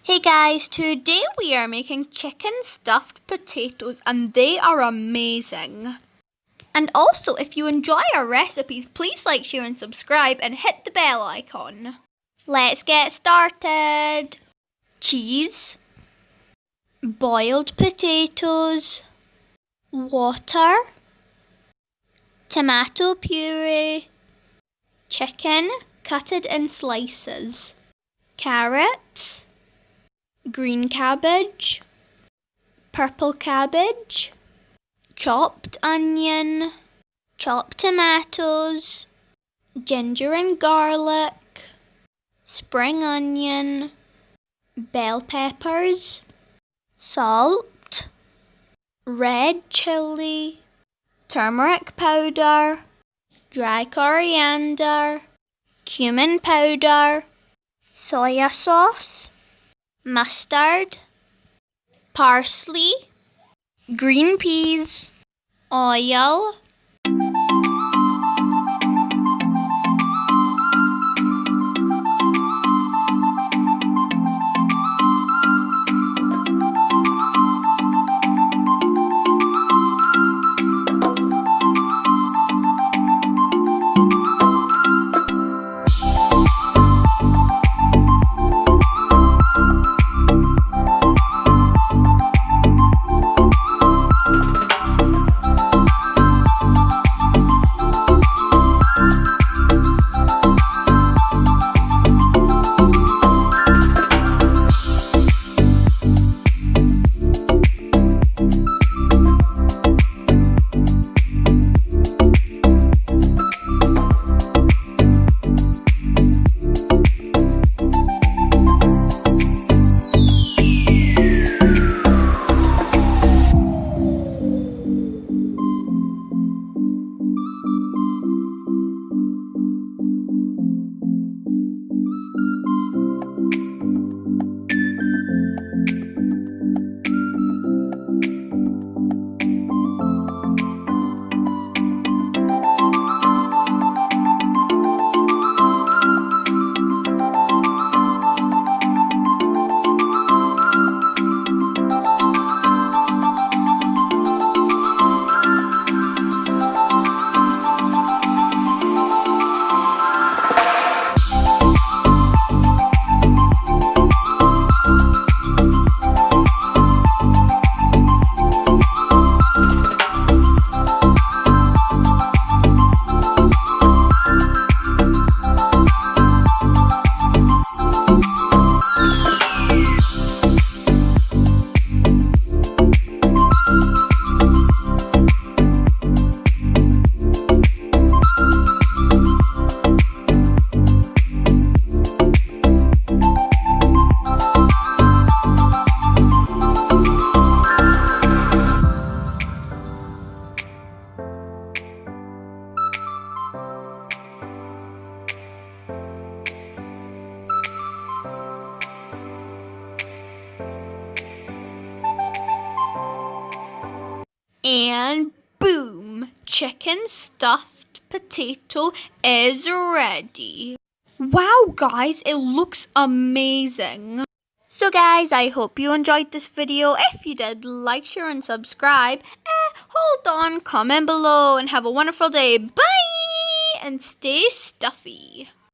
Hey guys, today we are making chicken stuffed potatoes and they are amazing. And also, if you enjoy our recipes, please like, share and subscribe and hit the bell icon. Let's get started. Cheese, boiled potatoes, water, tomato puree, chicken cutted in slices, carrots, green cabbage, purple cabbage, chopped onion, chopped tomatoes, ginger and garlic, spring onion, bell peppers, salt, red chili, turmeric powder, dry coriander, cumin powder, soya sauce, mustard, parsley, green peas, oil, and boom! Chicken stuffed potato is ready. Wow guys, it looks amazing. So guys, I hope you enjoyed this video. If you did, like, share and subscribe. Hold on, comment below and have a wonderful day. Bye! And stay stuffy.